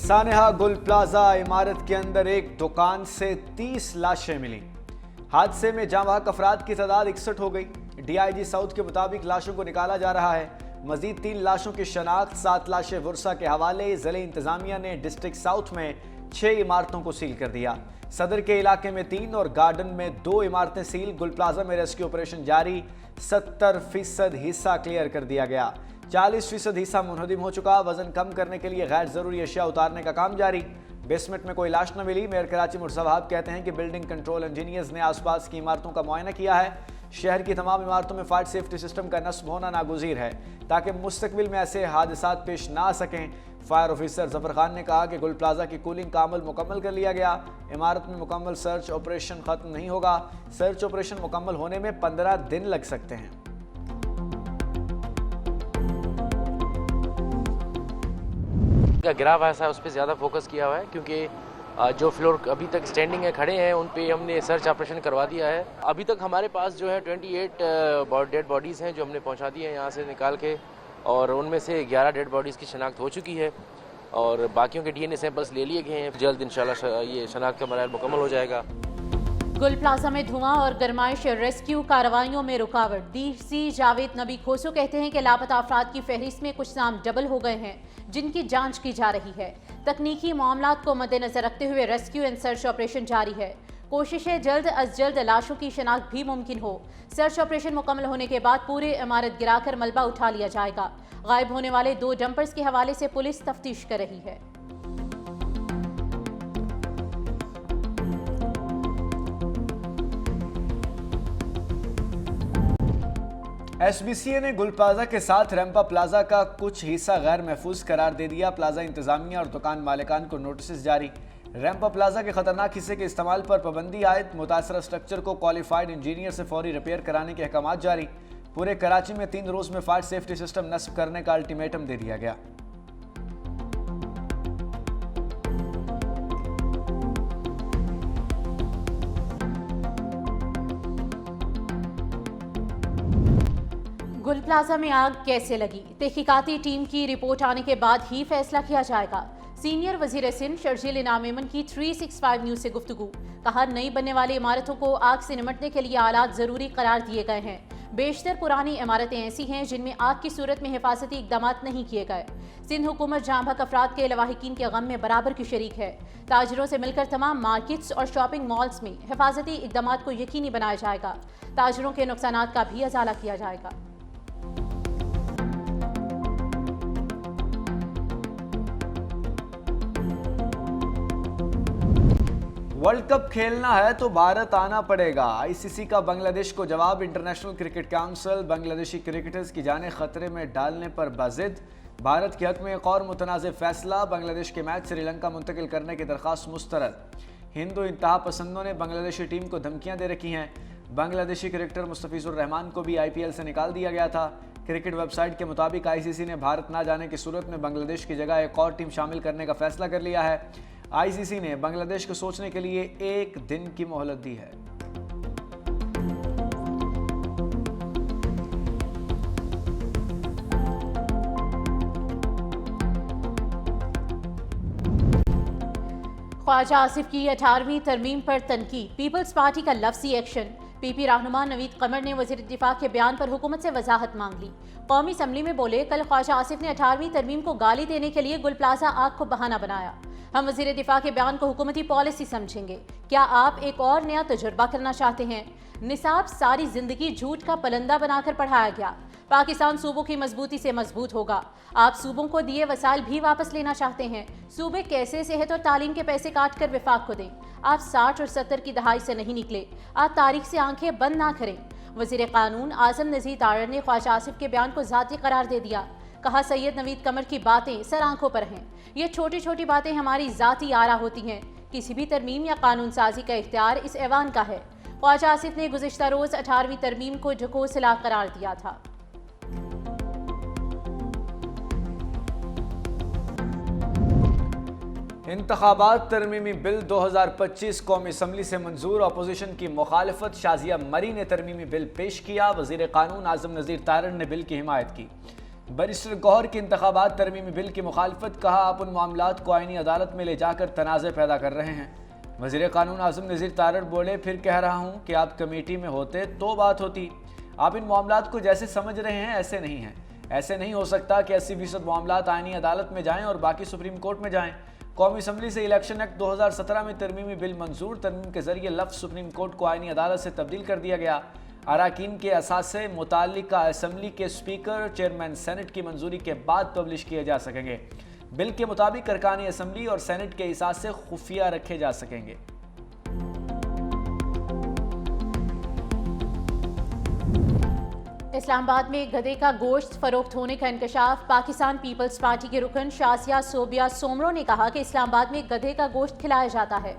सानेहा गुल प्लाजा इमारत के अंदर एक दुकान से 30 लाशें मिली। हादसे में जांबाहक अफराद की तादाद 61 हो गई। डीआईजी साउथ के मुताबिक लाशों को निकाला जा रहा है। मजीद 3 लाशों की शनाख्त 7 लाशें वर्सा के हवाले। जिले इंतजामिया ने डिस्ट्रिक्ट साउथ में 6 इमारतों को सील कर दिया। सदर के इलाके में 3 और गार्डन में 2 इमारतें सील। गुल प्लाजा में रेस्क्यू ऑपरेशन जारी। 70% हिस्सा क्लियर कर दिया गया। 40% हिस्सा मुनहदिम हो चुका। वजन कम करने के लिए गैर जरूरी अशिया उतारने का काम जारी। बेसमेंट में कोई लाश न मिली। मेयर कराची मुर्सवाहाब कहते हैं कि बिल्डिंग कंट्रोल इंजीनियर्स ने आसपास की इमारतों का मुआयना किया है। शहर की तमाम इमारतों में फायर सेफ्टी सिस्टम का नस्ब होना नागुज़ीर है ताकि मुस्तकबिल में ऐसे हादसात पेश ना आ सकें। फायर ऑफिसर जफर खान ने कहा कि गुल प्लाजा की कूलिंग का अमल मुकम्मल कर लिया गया। इमारत में मुकम्मल सर्च ऑपरेशन खत्म नहीं होगा। सर्च ऑपरेशन मुकम्मल होने में 15 दिन लग सकते हैं। गिराव ऐसा है उस पर ज़्यादा फोकस किया हुआ है क्योंकि जो फ्लोर अभी तक स्टैंडिंग है, खड़े हैं, उन पे हमने सर्च ऑपरेशन करवा दिया है। अभी तक हमारे पास जो है 28 डेड बॉडीज़ हैं जो हमने पहुंचा दी हैं यहाँ से निकाल के, और उनमें से 11 डेड बॉडीज़ की शनाख्त हो चुकी है और बाकियों के डीएनए सैंपल्स ले लिए गए हैं। जल्द इंशाल्लाह ये शनाख्त का मराहल मुकम्मल हो जाएगा। गुल प्लाजा में धुआं और गर्माइश रेस्क्यू कार्रवाइयों में रुकावट। डीसी जावेद नबी खोसो कहते हैं कि लापता अफराद की फहरिस्त में कुछ नाम डबल हो गए हैं जिनकी जांच की जा रही है। तकनीकी मामलात को मद्देनजर रखते हुए रेस्क्यू एंड सर्च ऑपरेशन जारी है। कोशिश है जल्द अज जल्द लाशों की शनाख्त भी मुमकिन हो। सर्च ऑपरेशन मुकम्मल होने के बाद पूरे इमारत गिराकर मलबा उठा लिया जाएगा। गायब होने वाले 2 डंपर्स के हवाले से पुलिस तफ्तीश कर रही है। एसबीसीए ने गुल प्लाजा के साथ रैंपा प्लाजा का कुछ हिस्सा गैर महफूज करार दे दिया। प्लाजा इंतजामिया और दुकान मालिकान को नोटिस जारी। रैंपा प्लाजा के खतरनाक हिस्से के इस्तेमाल पर पाबंदी आयद। मुतासरा स्ट्रक्चर को क्वालिफाइड इंजीनियर से फौरी रिपेयर कराने के अहकाम जारी। पूरे कराची में 3 रोज में फायर सेफ्टी सिस्टम नस्ब करने का अल्टीमेटम दे दिया गया। गुल प्लाजा में आग कैसे लगी? तहकीकाती टीम की रिपोर्ट आने के बाद ही फैसला किया जाएगा। सीनियर वजीर सिंध शर्जील इनाम मेमन की 365 न्यूज से गुफ्तगू। कहा, नई बनने वाली इमारतों को आग से निपटने के लिए आलात जरूरी करार दिए गए हैं। बेशतर पुरानी इमारतें ऐसी हैं जिनमें आग की सूरत में हिफाजती इकदाम नहीं किए गए। सिंध हुकूमत जांबाहक अफराद के लवाहिकीन के गम में बराबर की शरीक है। ताजरों से मिलकर तमाम मार्केट्स और शॉपिंग मॉल्स में हिफाजती इकदाम को यकीनी बनाया जाएगा। ताजरों के नुकसानात का भी अजाला किया जाएगा। वर्ल्ड कप खेलना है तो भारत आना पड़ेगा। आईसीसी का बांग्लादेश को जवाब। International cricket council Bangladeshi cricketers की जानें खतरे में डालने पर बाजिद। भारत के हक में एक और मुतनाज़ फैसला। बांग्लादेश के मैच श्रीलंका मुंतकिल करने की दरख्वास्त मुस्तरद। हिंदू इंतहा पसंदों ने बांग्लादेशी टीम को धमकियां दे रखी हैं। बांग्लादेशी क्रिकेटर मुस्तफिजुर रहमान को भी आईपीएल से निकाल दिया गया था। क्रिकेट वेबसाइट के मुताबिक आईसीसी ने भारत ना जाने की सूरत में बांग्लादेश की जगह एक और टीम शामिल करने का फैसला कर लिया है। आईसीसी ने बांग्लादेश को सोचने के लिए 1 दिन की मोहलत दी है। ख्वाजा आसिफ की 18वीं तरमीम पर तनकीद। पीपल्स पार्टी का लफ्जी एक्शन। पीपी रहनुमा नवीद कमर ने वज़ीर दिफा के बयान पर हुकूमत से वजाहत मांग ली। कौमी असम्बली में बोले, कल ख्वाजा आसिफ ने 18वीं तरमीम को गाली देने के लिए गुल प्लाजा आग को बहाना बनाया। हम वज़ीर दिफा के बयान को हुकूमती पॉलिसी समझेंगे। क्या आप एक और नया तजुर्बा करना चाहते हैं? निसाब सारी जिंदगी झूठ का पलंदा बनाकर पढ़ाया गया। पाकिस्तान सूबों की मजबूती से मजबूत होगा। आप सूबों को दिए वसाइल भी वापस लेना चाहते हैं। सूबे कैसे सेहत और तालीम के पैसे काट कर विफाक को दें। आप 60 और 70 की दहाई से नहीं निकले। आप तारीख से आंखें बंद ना करें। वज़ीर कानून आजम नज़ीर तारड़ ने ख्वाजा आसिफ के बयान को ज़ाती करार दे दिया। कहा, सैयद नवीद कमर की बातें सर आंखों पर हैं। ये छोटी छोटी बातें हमारी ज़ाती आरा होती हैं। किसी भी तरमीम या कानून साजी का इख्तियार इस ऐवान का है। ख्वाजा आसिफ ने गुज़िश्ता रोज़ 18वीं तरमीम को ढकोसला करार दिया था। इंतखाबात तरमीमी बिल 2025 कौमी असम्बली से मंजूर। अपोजिशन की मुखालफत। शाजिया मरी ने तरमीमी बिल पेश किया। वज़ीर कानून आजम नज़ीर तारड़ ने बिल की हिमायत की। बैरिस्टर गौहर की इंतखाबात तरमीमी बिल की मुखालफत, कहा आप उन मामलात को आईनी अदालत में ले जाकर तनाज़े पैदा कर रहे हैं। वज़ीर कानून आज़म नज़ीर तारड़ बोले, फिर कह रहा हूँ कि आप कमेटी में होते तो बात होती। आप इन मामलात को जैसे समझ रहे हैं ऐसे नहीं हैं। ऐसे नहीं हो सकता कि 80% मामलात आईनी अदालत में जाएं और बाकी सुप्रीम कोर्ट में जाएं। कौमी असम्बली से इलेक्शन एक्ट 2017 में तरमीमी बिल मंजूर, तरमीम के जरिए लफ्ज़ सुप्रीम कोर्ट को आईनी अदालत से तब्दील कर दिया गया। अराकीन के असासे मुताल्लिका असम्बली के स्पीकर, चेयरमैन सेनेट की मंजूरी के बाद पब्लिश किए जा सकेंगे। बिल के मुताबिक अरकान असम्बली और सेनेट के असासे खुफिया रखे जा सकेंगे। इस्लामाबाद में गधे का गोश्त फरोख्त होने का इंकशाफ। पाकिस्तान पीपल्स पार्टी के रुकन शासिया सोबिया सोमरो ने कहा कि इस्लामाबाद में गधे का गोश्त खिलाया जाता है।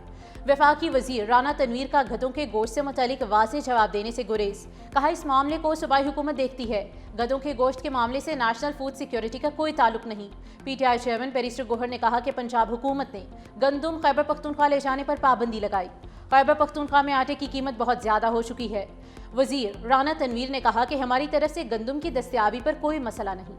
वफाकी वजीर राना तनवीर का गधों के गोश्त से मुतालिक वाज़ेह जवाब देने से गुरेज। कहा इस मामले को सूबाई हुकूमत देखती है। गधों के गोश्त के मामले से नेशनल फूड सिक्योरिटी का कोई ताल्लुक नहीं। PTI चेयरमैन बैरिस्टर गौहर ने कहा कि पंजाब हुकूमत ने गंदुम खैबर पख्तूनख्वा ले जाने पर पाबंदी लगाई। खैबर पख्तूनख्वा में आटे की कीमत बहुत ज़्यादा हो चुकी है। वजीर राना तनवीर ने कहा कि हमारी तरफ से गंदुम की दस्तयाबी पर कोई मसला नहीं।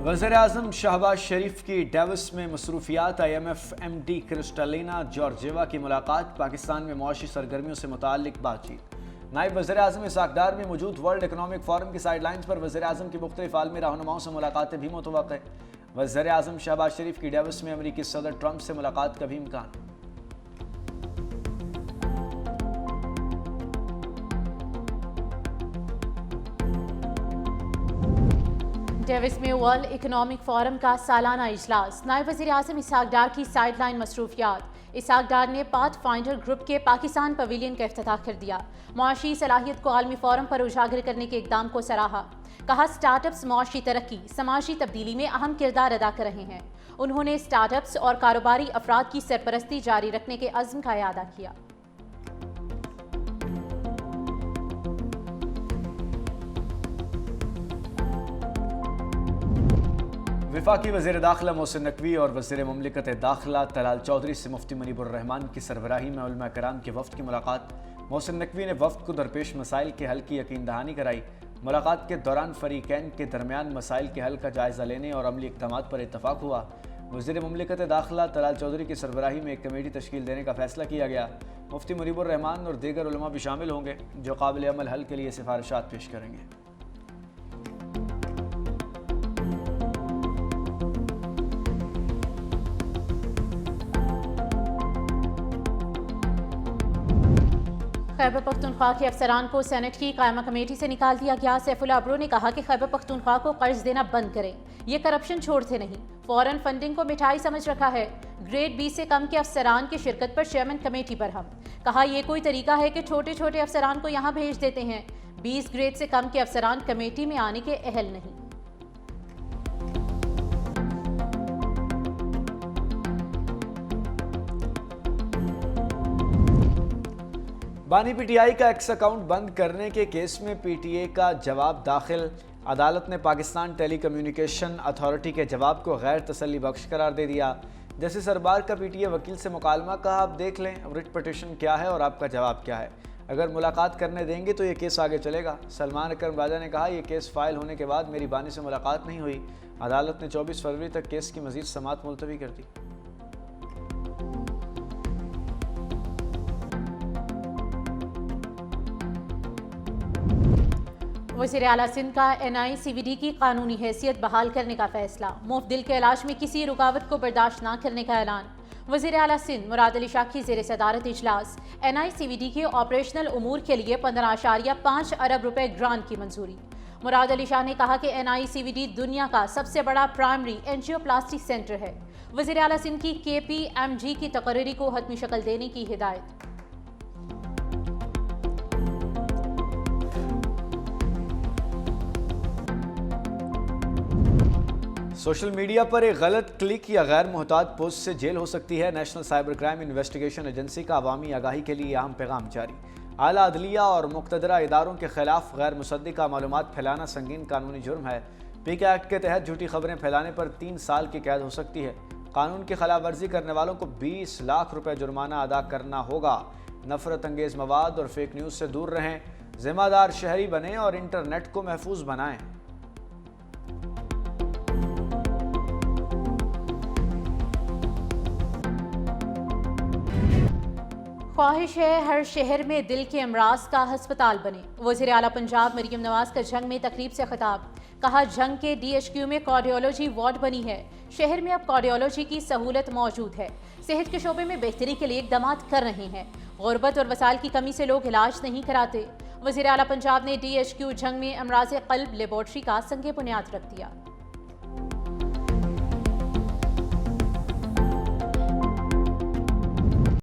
वज़ीर आज़म शहबाज शरीफ की डेविस में मसरूफियात, IMF MD क्रिस्टलिना जॉर्जिवा की मुलाकात, पाकिस्तान में मौशी सरगर्मियों से मुताल्लिक बातचीत। नायब वज़ीर आज़म इसाक डार में मौजूद वर्ल्ड इकनॉमिक फोरम की साइडलाइंस पर वज़ीर आज़म की मुख्तलिफ आलमी रहनुमाओं से मुलाकातें भी मुतवक्किल। वज़ीर आज़म शहबाज शरीफ की डेविस में अमरीकी सदर ट्रंप से मुलाकात का भी इम्कान। डेविस में वर्ल्ड इकनॉमिक फोरम का सालाना इजलास। नायब वज़ीर आज़म इसाक डार की साइडलाइन मसरूफियात। इसाक डार ने पाथफाइंडर ग्रुप के पाकिस्तान पवेलियन का इफ्तिताह कर दिया। मुआशी सलाहियत को आलमी फोरम पर उजागर करने के इक़दाम को सराहा। कहा स्टार्टअप्स मुआशी तरक्की, समाजी तब्दीली में अहम किरदार अदा कर रहे हैं। उन्होंने स्टार्टअप्स और कारोबारी अफराद की सरपरस्ती जारी रखने के अज़्म का इआदा किया। वफाकी वज़ीर दाखिला मोहसिन नकवी और वज़ीर मुमलिकत दाखिला तलाल चौधरी से मुफ्ती मुनीबुर रहमान की सरबराही में उलमा कराम के वफ़द की मुलाकात। मोहसिन नकवी ने वफ़द को दरपेश मसाइल के हल की यकीन दहानी कराई। मुलाकात के दौरान फ़रीक़ैन के दरमियान मसाइल के हल का जायज़ा लेने और अमली इक़दामात पर इत्तफ़ाक़ हुआ। वज़ीर मुमलिकत दाखिला तलाल चौधरी की सरबराही में एक कमेटी तश्कील देने का फ़ैसला किया गया। मुफ्ती मुनीबुर रहमान और दीगर उलमा भी शामिल होंगे जो काबिल अमल हल के लिए सिफारिशात पेश करेंगे। खैबर पख्तूनख्वा के अफसरान को सेनेट की कायमा कमेटी से निकाल दिया गया। सैफुल्लाह अब्रो ने कहा कि खैबर पख्तूनख्वा को कर्ज देना बंद करें, ये करप्शन छोड़ते नहीं, फौरन फंडिंग को मिठाई समझ रखा है। ग्रेड बी से कम के अफसरान की शिरकत पर चेयरमैन कमेटी पर हम। कहा यह कोई तरीका है कि छोटे छोटे अफसरान को यहाँ भेज देते हैं। 20 ग्रेड से कम के अफसरान कमेटी में आने के अहल नहीं। बानी PTI का एक्स अकाउंट बंद करने के केस में PTA का जवाब दाखिल। अदालत ने पाकिस्तान टेली कम्युनिकेशन अथॉरिटी के जवाब को गैर तसल्ली बख्श करार दे दिया। जस्टिस अरबार का PTA वकील से मुकालमा, कहा आप देख लें रिट पिटीशन क्या है और आपका जवाब क्या है, अगर मुलाकात करने देंगे तो ये केस आगे चलेगा। सलमान अकरम राजा ने कहा यह केस फाइल होने के बाद मेरी बानी से मुलाकात नहीं हुई। अदालत ने 24 फरवरी तक केस की मजीद समाअत मुलतवी कर दी। वज़ीर आला सिंध का NICVD की कानूनी हैसियत बहाल करने का फैसला। मुफ्त दिल के इलाज में किसी रुकावट को बर्दाश्त न करने का ऐलान। वज़ीर आला सिंध मुराद अली शाह की ज़ेर सदारत इजलास। NICVD के ऑपरेशनल उमूर के लिए 15.5 अरब रुपए ग्रांट की मंजूरी। मुराद अली शाह ने कहा कि NICVD दुनिया का सबसे बड़ा प्राइमरी एंजियोप्लास्टी सेंटर है। वज़ीर आला सिंध की KPMG की तकरीरी को हतमी शक्ल देने की हिदायत। सोशल मीडिया पर एक गलत क्लिक या गैर मुहतात पोस्ट से जेल हो सकती है। National cyber crime investigation agency का अवामी आगाही के लिए अहम पैगाम जारी। आला अदलिया और मुक़तदरा इदारों के खिलाफ गैर मुसद्दिक़ा मालूमात फैलाना संगीन कानूनी जुर्म है। PK एक्ट के तहत झूठी खबरें फैलाने पर 3 साल की कैद हो सकती है। कानून की खिलाफ वर्जी करने वालों को 20 लाख रुपए जुर्माना अदा करना होगा। नफरत अंगेज मवाद और फेक न्यूज़ से दूर रहें, जिम्मेदार शहरी बने और इंटरनेट को महफूज बनाएं। ख्वाहिश है हर शहर में दिल के अमराज का अस्पताल बने। वज़ीर आला पंजाब मरियम नवाज का जंग में तकरीब से खिताब। कहा, जंग के DHQ में कार्डियोलॉजी वार्ड बनी है। शहर में अब कार्डियोलॉजी की सहूलत मौजूद है। सेहत के शोबे में बेहतरी के लिए इक़दामात कर रहे हैं। गुर्बत और वसाइल की कमी से लोग इलाज नहीं कराते। वज़ीर आला पंजाब ने DHQ जंग में अमराज़ क़ल्ब लेबॉर्ट्री का संग बुनियाद रख दिया।